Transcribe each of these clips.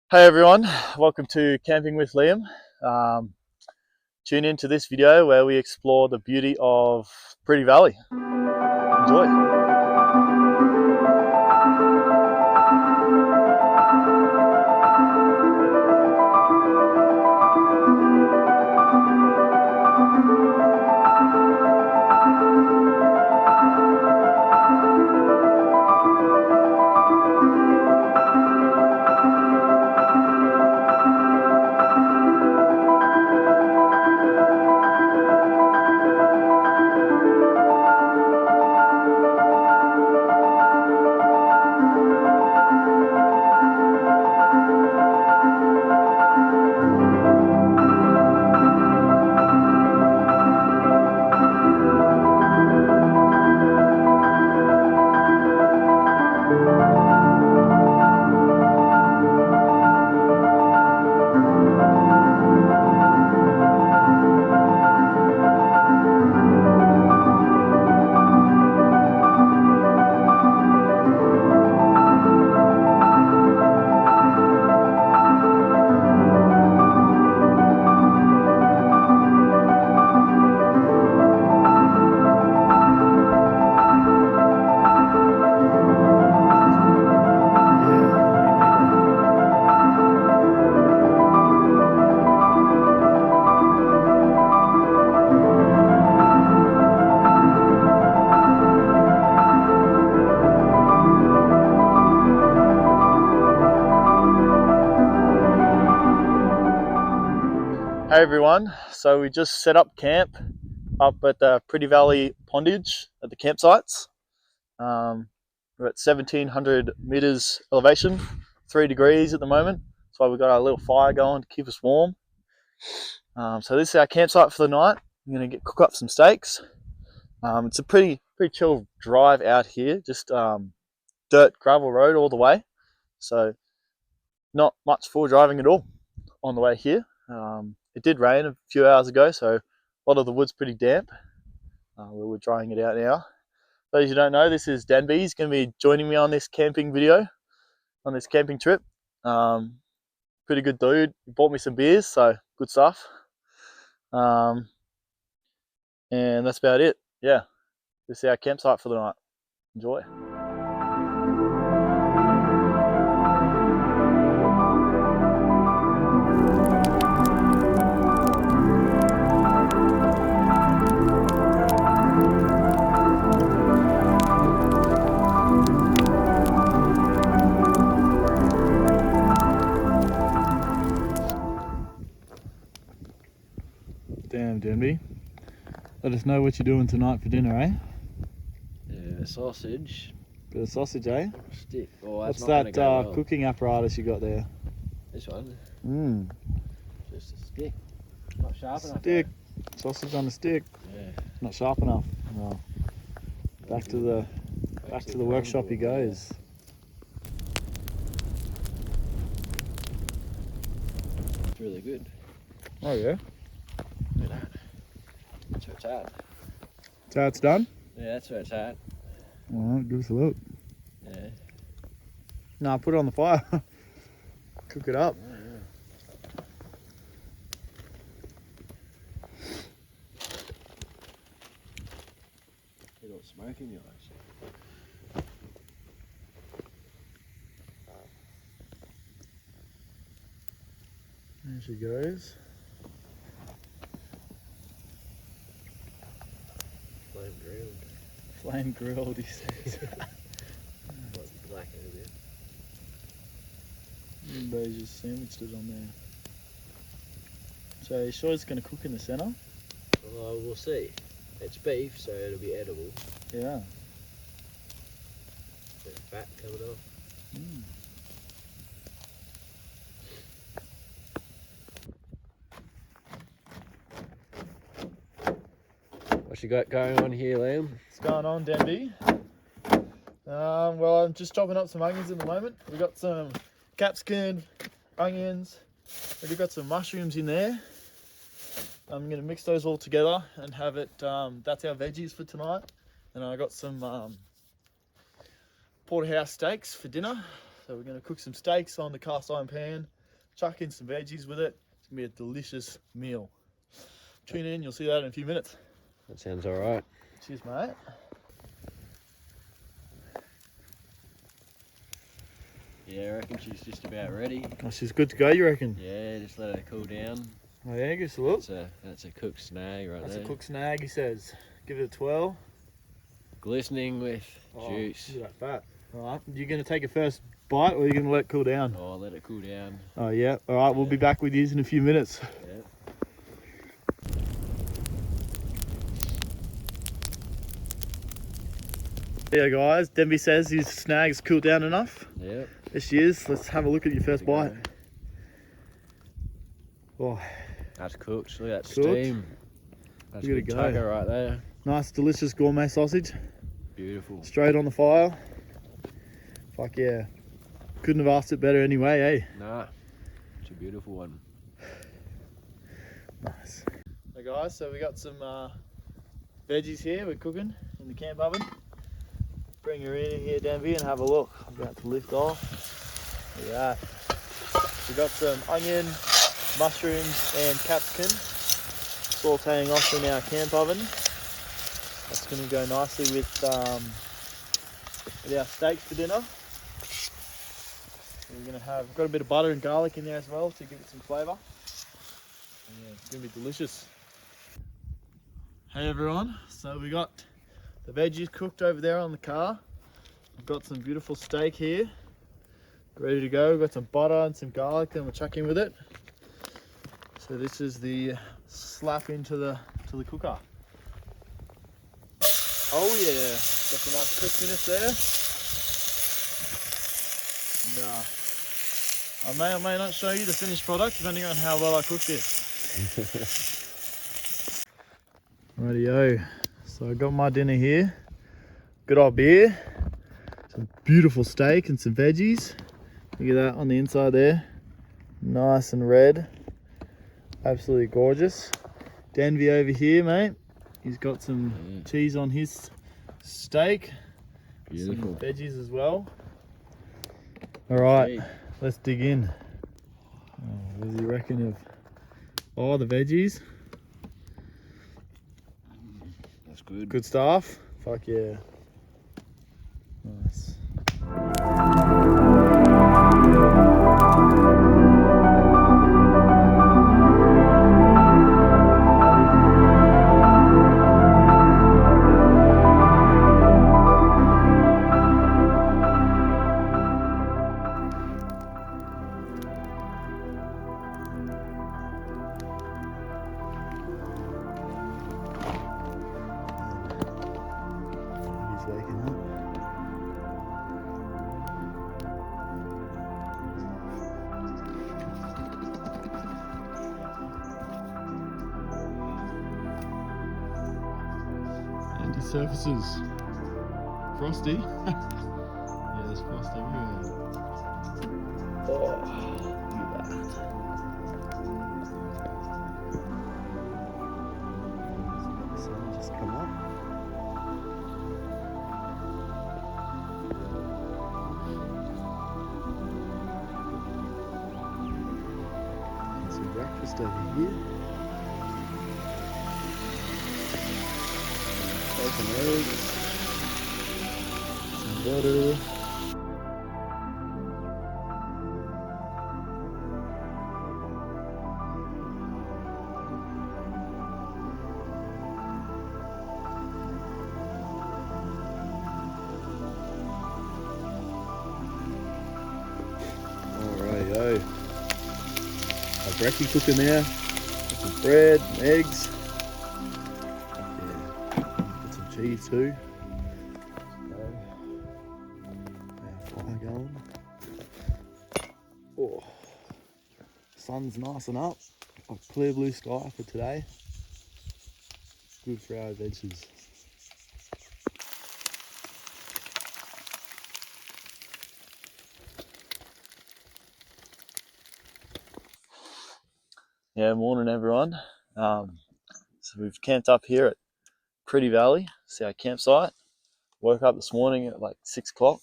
Hey everyone, welcome to Camping with Liam. Um, Tune into this video where we explore the beauty of Pretty Valley. Enjoy. Hey everyone, so we just set up camp up at the Pretty Valley pondage at the campsites. We're at 1700 meters elevation, 3 degrees at the moment. That's why we've got our little fire going to keep us warm. So this is our campsite for the night. I'm going to cook up some steaks. It's a pretty chill drive out here, just dirt gravel road all the way. So not much for driving at all on the way here. It did rain a few hours ago, so a lot of the wood's pretty damp. We're drying it out now. For those who don't know, this is Danby. He's going to be joining me on this camping video, on this camping trip. Pretty good dude. He bought me some beers, so good stuff. And that's about it. Yeah, this is our campsite for the night. Enjoy. Damn, Denby. Let us know what you're doing tonight for dinner, eh? Yeah, sausage. Bit of sausage, eh? Stick. Oh, what's that well. Cooking apparatus you got there? This one. Just a stick. Not sharp enough. Stick. Sausage on a stick. Yeah. Not sharp enough. Well, back to the workshop he goes. It's really good. Oh yeah. Look at that. That's where it's at. That's how it's done? Yeah, that's where it's at. Alright, give us a look. Yeah. Nah, put it on the fire. Cook it up. Yeah. Get all smoke in your eyes. There she goes. Flame grilled. Flame grilled, he says. Like black a bit. And they just sandwiched it on there. So you sure it's going to cook in the centre? Well, we'll see. It's beef, so it'll be edible. Yeah. Bit of fat coming off. What you got going on here, Liam? What's going on, Danby? Well, I'm just chopping up some onions at the moment. We've got some capsicum, onions. We've got some mushrooms in there. I'm going to mix those all together and have it, that's our veggies for tonight. And I got some porterhouse steaks for dinner. So we're going to cook some steaks on the cast iron pan. chuck in some veggies with it. It's gonna be a delicious meal. Tune in, you'll see that in a few minutes. That sounds all right. Cheers, mate. Yeah, I reckon she's just about ready. Oh, she's good to go, you reckon? Yeah, just let her cool down. Oh yeah, give us a look. That's a cooked snag right there. That's a cooked snag, he says. Give it a twirl. Glistening with juice. Look at that fat. Alright, you're going to take a first bite or are you going to let it cool down? Oh, let it cool down. Oh yeah, alright, we'll be back with you in a few minutes. Yeah. Yeah guys, Denby says his snag's cooled down enough. Yep. There she is. Let's have a look at your first bite. Oh, That's cooked. Look at that Cooked. steam. That's a Look at good it go. tugger right there. nice delicious gourmet sausage. Beautiful. Straight on the fire. Fuck yeah. Couldn't have asked it better anyway, eh? Nah, it's a beautiful one. Nice. Hey guys, so we got some veggies here we're cooking in the camp oven. Bring her in here, Denby, and have a look. I'm about to lift off. Look at that. We got some onion, mushrooms, and capsicum sauteing off in our camp oven. That's going to go nicely with our steaks for dinner. We're going to have got a bit of butter and garlic in there as well to give it some flavour. Yeah, it's going to be delicious. Hey everyone, so we got the veggies cooked over there on the car. I've got some beautiful steak here, ready to go. We've got some butter and some garlic and we'll chuck in with it. So this is the slap into the cooker. Oh yeah, got some nice crispiness there. And, I may not show you the finished product depending on how well I cook this. Rightio, so I got my dinner here. Good old beer, some beautiful steak and some veggies. Look at that on the inside there, nice and red, absolutely gorgeous. Denby over here, mate, he's got some cheese on his steak. Beautiful. Some veggies as well. All right, let's dig in. Oh, what do you reckon of the veggies? That's good. Good stuff. Fuck yeah. Nice. He's waking up. Anti-surfaces. Frosty. Yeah, there's frost everywhere. Oh, look at that. The sun just come up. And some breakfast over here. Some eggs, some butter. Alrighty-o. Our brekkie cooking there. Got some bread, and eggs. Cheese too. Fire going. Oh, sun's nice and up. A clear blue sky for today. Good for our adventures. Yeah, morning everyone. So we've camped up here at Pretty Valley, it's our campsite. Woke up this morning at like 6 o'clock.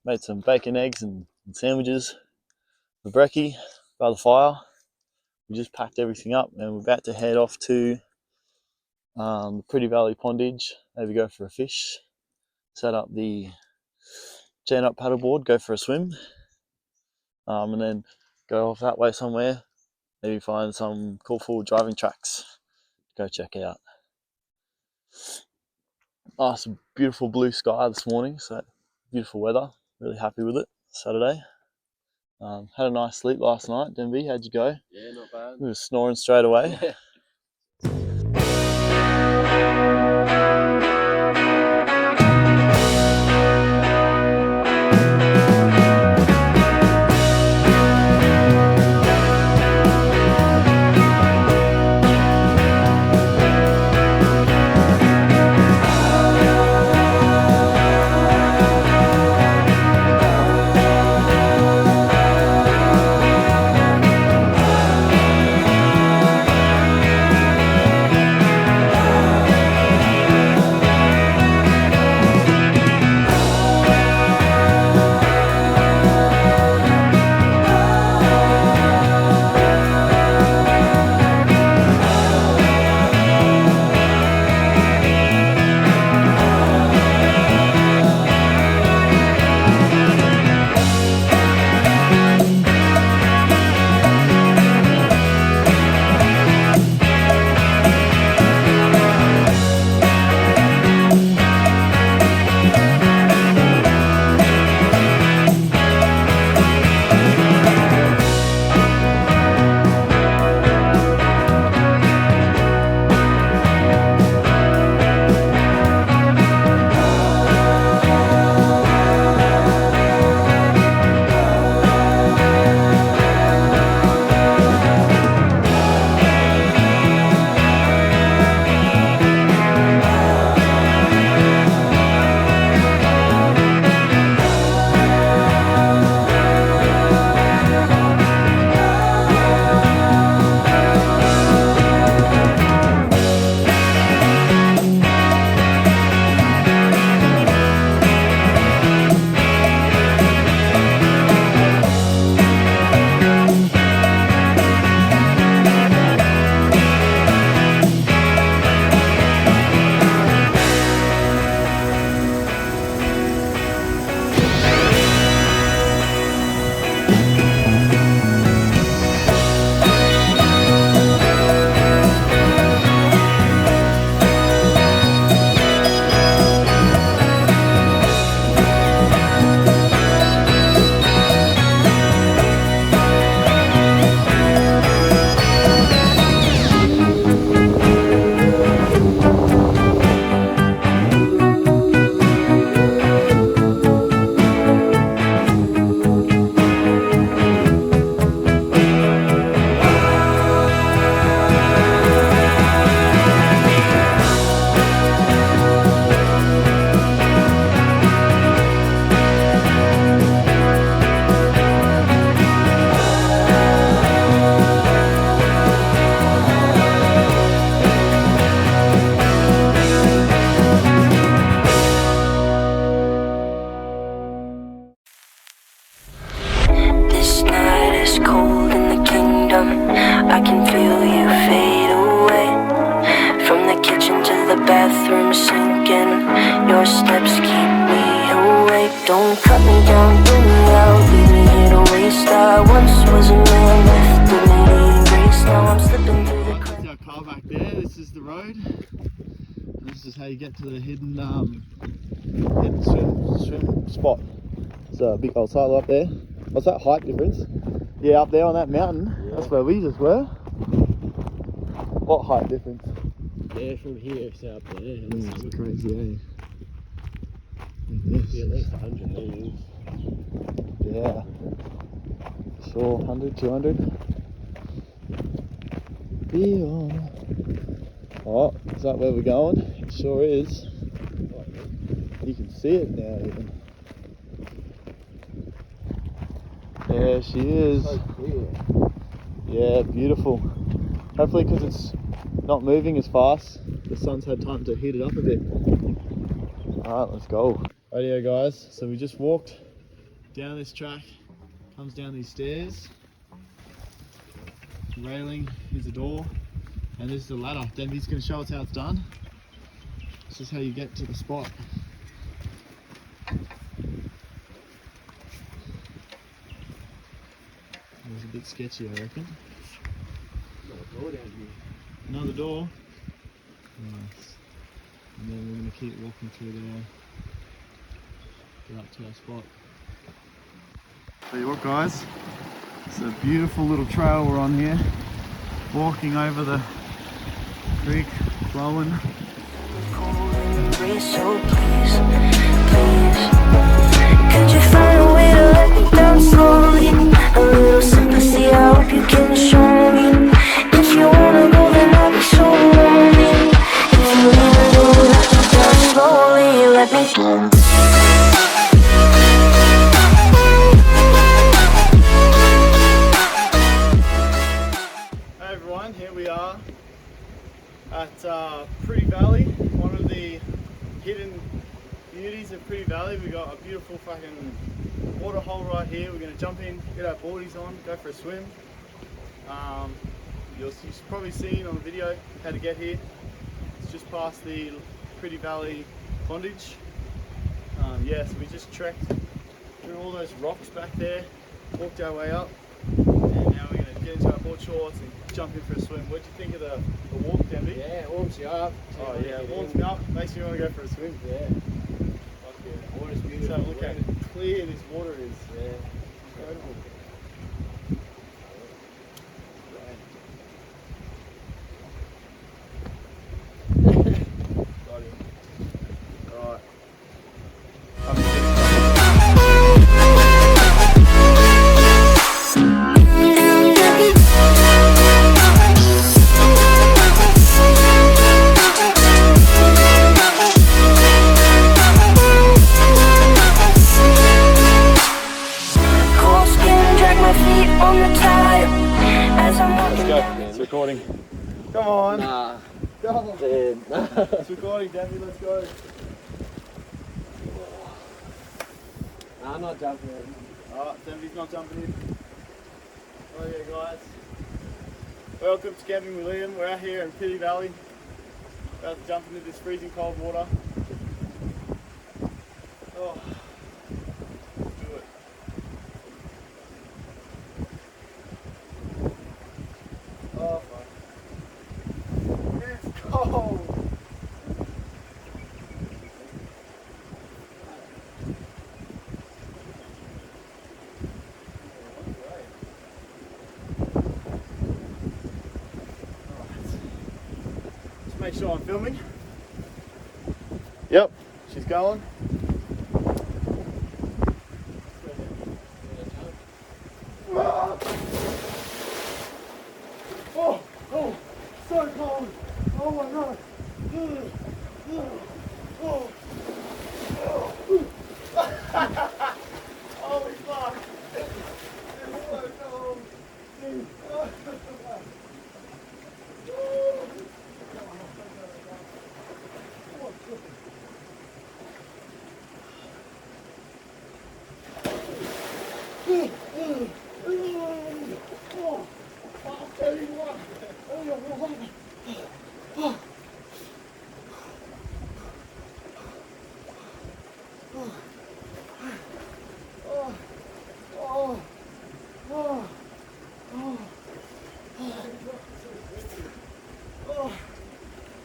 Made some bacon, eggs and sandwiches. the brekkie by the fire. We just packed everything up and we're about to head off to the Pretty Valley Pondage, maybe go for a fish, set up the chain up paddleboard, go for a swim, and then go off that way somewhere, maybe find some cool driving tracks to go check out. Nice beautiful blue sky this morning, so beautiful weather, really happy with it. Saturday. Had a nice sleep last night. Denby, how'd you go? Yeah, not bad. We were snoring straight away. Yeah. bathroom sinking. Your steps keep me awake. Don't cut me down, bring me out, leave me here to waste. I once was a man with dignity and grace. Now I'm slipping through the cracks. Our car back there. This is the road. And this is how you get to the hidden swim spot. It's a big old sail up there. What's that height difference? Yeah, up there on that mountain. Yeah. That's where we just were. What height difference? Yeah, from here to up there. It's crazy, Must be at least 100 metres. Yeah. Sure, 100, 200. Beyond. Oh, is that where we're going? It sure is. You can see it now even. There she is. So clear. Yeah, beautiful. Hopefully because it's not moving as fast, the sun's had time to heat it up a bit. Alright, let's go. Rightio guys, so we just walked down this track Comes down these stairs. Railing, here's the door, and this is the ladder. Denby's going to show us how it's done. This is how you get to the spot. It was a bit sketchy, I reckon. Another door down here. Another door. Nice. And then we're going to keep walking through there. Get up to our spot. Tell you what, guys. It's a beautiful little trail we're on here. Walking over the creek, flowing. So please, please, could you find a way to let me down slowly? A little sympathy, I hope you can show me. If you wanna go, then I'll be so lonely. If you wanna go, let me down slowly, let me down. Hey everyone, here we are at Pretty Valley, one of the hidden beauties of Pretty Valley. We got a beautiful fucking water hole right here. We're gonna jump in, get our boardies on, go for a swim. You've probably seen on the video how to get here. It's just past the Pretty Valley pondage. Yeah, so we just trekked through all those rocks back there, walked our way up, and now we're gonna get into our board shorts and jump in for a swim. What do you think of the walk, Denby? Yeah, it warms you up. Oh yeah, it warms me up, makes me want to go for a swim. Yeah. Fuck yeah. Water's beautiful. So look how clear this water is. Yeah. Incredible. Got him. Alright. It's recording. Come on. Nah. Come on. Dude. It's recording, Denby, let's go. Nah, I'm not jumping in. Alright, Denby's not jumping in. Oh yeah, guys. Welcome to Camping with Liam. We're out here in Pretty Valley. About to jump into this freezing cold water. Oh. Let's do it. Oh fuck. It's cold. Just make sure I'm filming. Yep, she's going. Oh, oh, so cold. Oh my god. Oh, holy fuck. It's so cold.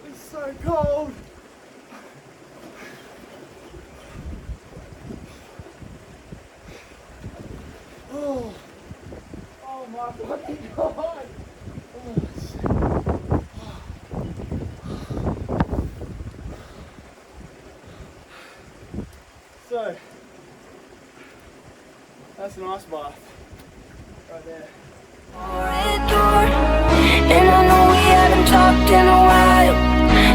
It's so cold. Oh, oh my fucking god. So, that's an ice bath right there. And I know we haven't talked in a while,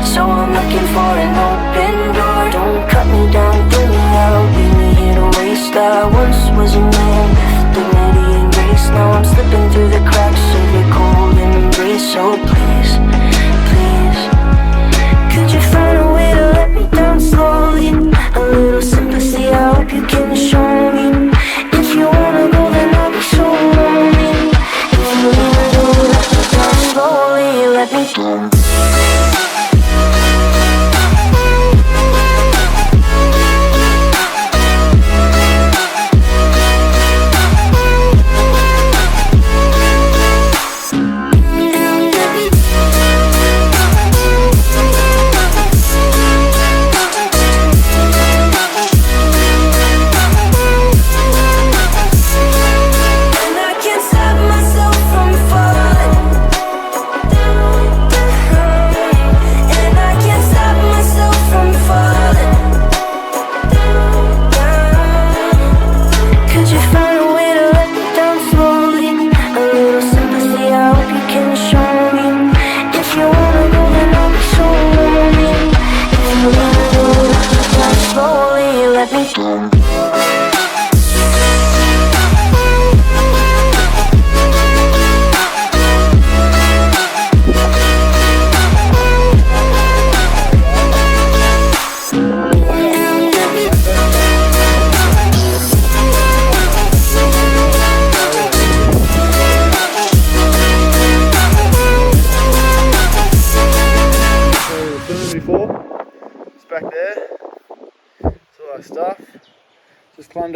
so I'm looking for an open door. Don't cut me down, throw me out, leave me here to waste. I once was a man with dignity and grace. Now I'm slipping through the cracks of your cold embrace. So please, please, could you find a way to let me down slowly? A little sympathy, I hope you can show me. If you wanna go, then I'll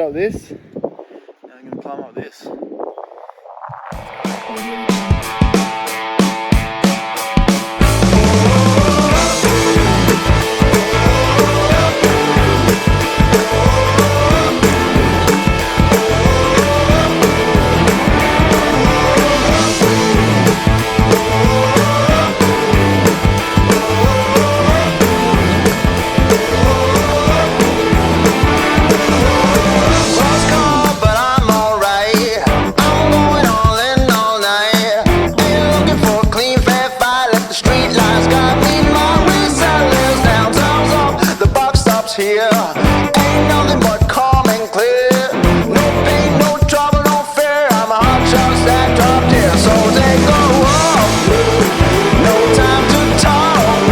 up this, and I'm going to climb up this. Here ain't nothing but calm and clear. No pain, no trouble, no fear. I'm a hot shot stacked up here. So take a walk, no time to talk.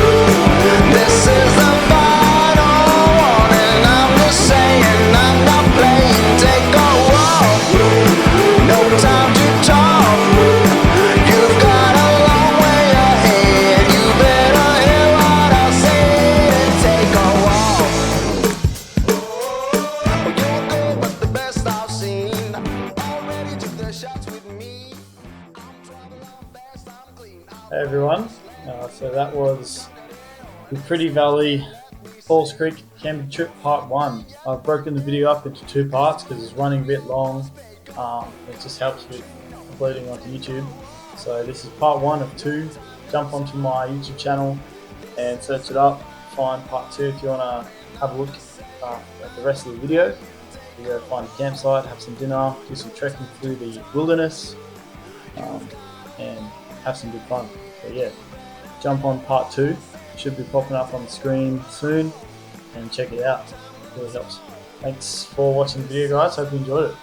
This is the final warning. I'm just saying, I'm not playing. Take a walk, no time to talk. You've got a long way ahead. You better hear what I say and take a walk. Hey everyone, so that was the Pretty Valley Falls Creek camping trip part 1. I've broken the video up into 2 parts because it's running a bit long. It just helps with uploading onto YouTube. So this is part 1 of 2. Jump onto my YouTube channel and search it up. Find part 2 if you want to have a look at the rest of the video. You go find a campsite, have some dinner, do some trekking through the wilderness, and have some good fun. So yeah, jump on part 2. It should be popping up on the screen soon, and check it out. It really helps. Thanks for watching the video, guys. Hope you enjoyed it.